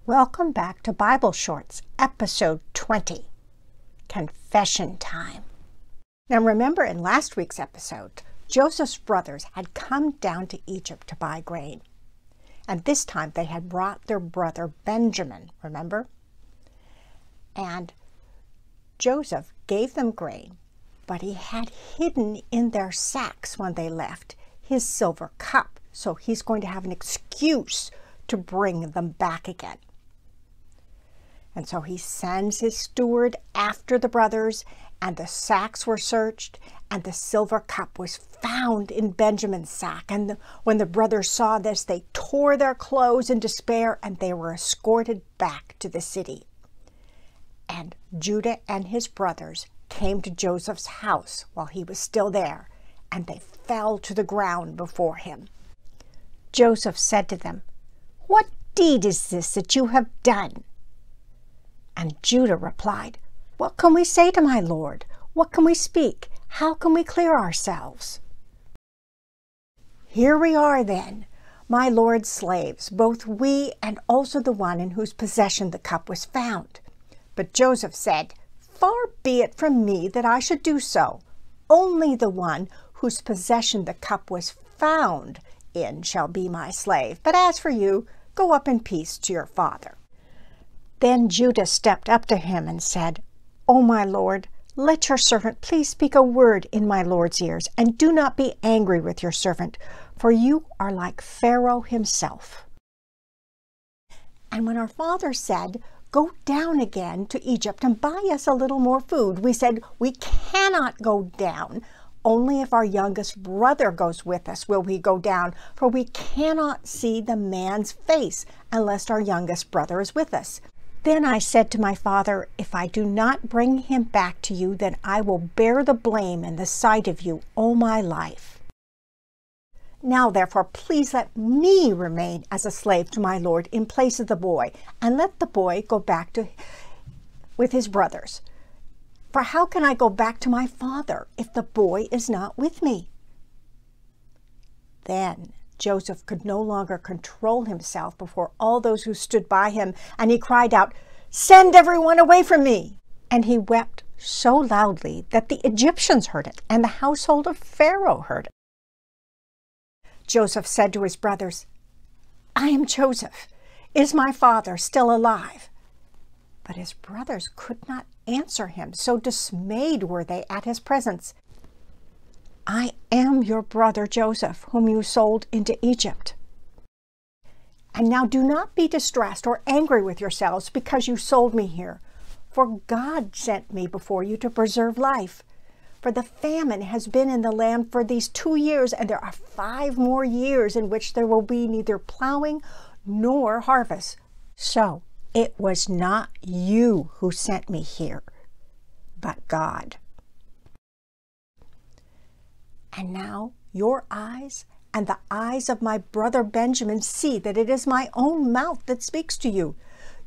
Welcome back to Bible Shorts, episode 20, Confession Time. Now remember, in last week's episode, Joseph's brothers had come down to Egypt to buy grain. And this time they had brought their brother Benjamin, remember? And Joseph gave them grain, but he had hidden in their sacks when they left his silver cup. So he's going to have an excuse to bring them back again. And so he sends his steward after the brothers, and the sacks were searched, and the silver cup was found in Benjamin's sack. And when the brothers saw this, they tore their clothes in despair, and they were escorted back to the city. And Judah and his brothers came to Joseph's house while he was still there, and they fell to the ground before him. Joseph said to them, "What deed is this that you have done?" And Judah replied, "What can we say to my lord? What can we speak? How can we clear ourselves? Here we are then, my lord's slaves, both we and also the one in whose possession the cup was found." But Joseph said, "Far be it from me that I should do so. Only the one whose possession the cup was found in shall be my slave. But as for you, go up in peace to your father." Then Judah stepped up to him and said, "O my lord, let your servant please speak a word in my lord's ears, and do not be angry with your servant, for you are like Pharaoh himself." And when our father said, "Go down again to Egypt and buy us a little more food," we said, "We cannot go down. Only if our youngest brother goes with us will we go down, for we cannot see the man's face unless our youngest brother is with us." Then I said to my father, "If I do not bring him back to you, then I will bear the blame in the sight of you all my life. Now therefore, please let me remain as a slave to my lord in place of the boy, and let the boy go back with his brothers. For how can I go back to my father if the boy is not with me?" Then Joseph could no longer control himself before all those who stood by him, and he cried out, "Send everyone away from me!" And he wept so loudly that the Egyptians heard it, and the household of Pharaoh heard it. Joseph said to his brothers, "I am Joseph. Is my father still alive?" But his brothers could not answer him, so dismayed were they at his presence. "I am your brother Joseph, whom you sold into Egypt. And now do not be distressed or angry with yourselves because you sold me here, for God sent me before you to preserve life. For the famine has been in the land for these 2 years, and there are 5 more years in which there will be neither plowing nor harvest. So it was not you who sent me here, but God. And now your eyes and the eyes of my brother Benjamin see that it is my own mouth that speaks to you.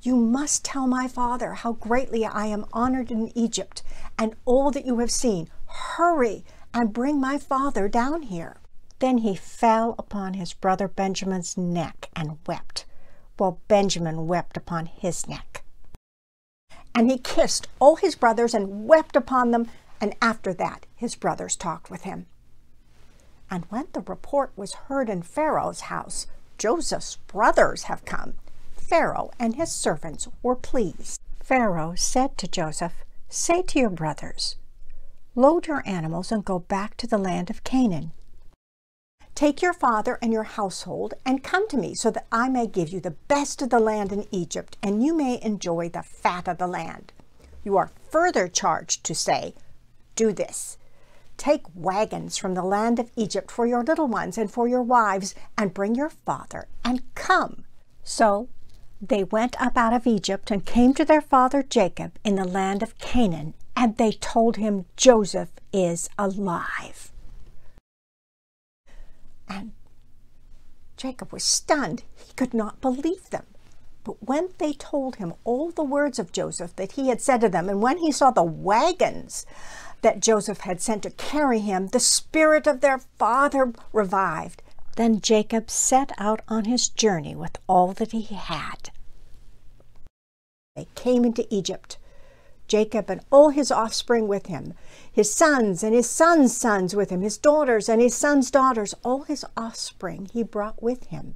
You must tell my father how greatly I am honored in Egypt, and all that you have seen. Hurry and bring my father down here." Then he fell upon his brother Benjamin's neck and wept, while Benjamin wept upon his neck. And he kissed all his brothers and wept upon them, and after that his brothers talked with him. And when the report was heard in Pharaoh's house, "Joseph's brothers have come," Pharaoh and his servants were pleased. Pharaoh said to Joseph, "Say to your brothers, load your animals and go back to the land of Canaan. Take your father and your household and come to me so that I may give you the best of the land in Egypt, and you may enjoy the fat of the land. You are further charged to say, do this. Take wagons from the land of Egypt for your little ones and for your wives, and bring your father and come." So they went up out of Egypt and came to their father Jacob in the land of Canaan, and they told him, "Joseph is alive." And Jacob was stunned. He could not believe them. But when they told him all the words of Joseph that he had said to them, and when he saw the wagons that Joseph had sent to carry him, the spirit of their father revived. Then Jacob set out on his journey with all that he had. They came into Egypt, Jacob and all his offspring with him, his sons and his sons' sons with him, his daughters and his sons' daughters, all his offspring he brought with him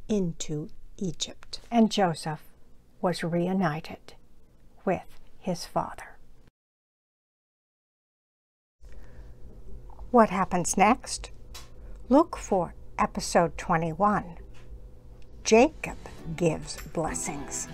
into Egypt. And Joseph was reunited with his father. What happens next? Look for episode 21. Jacob gives blessings.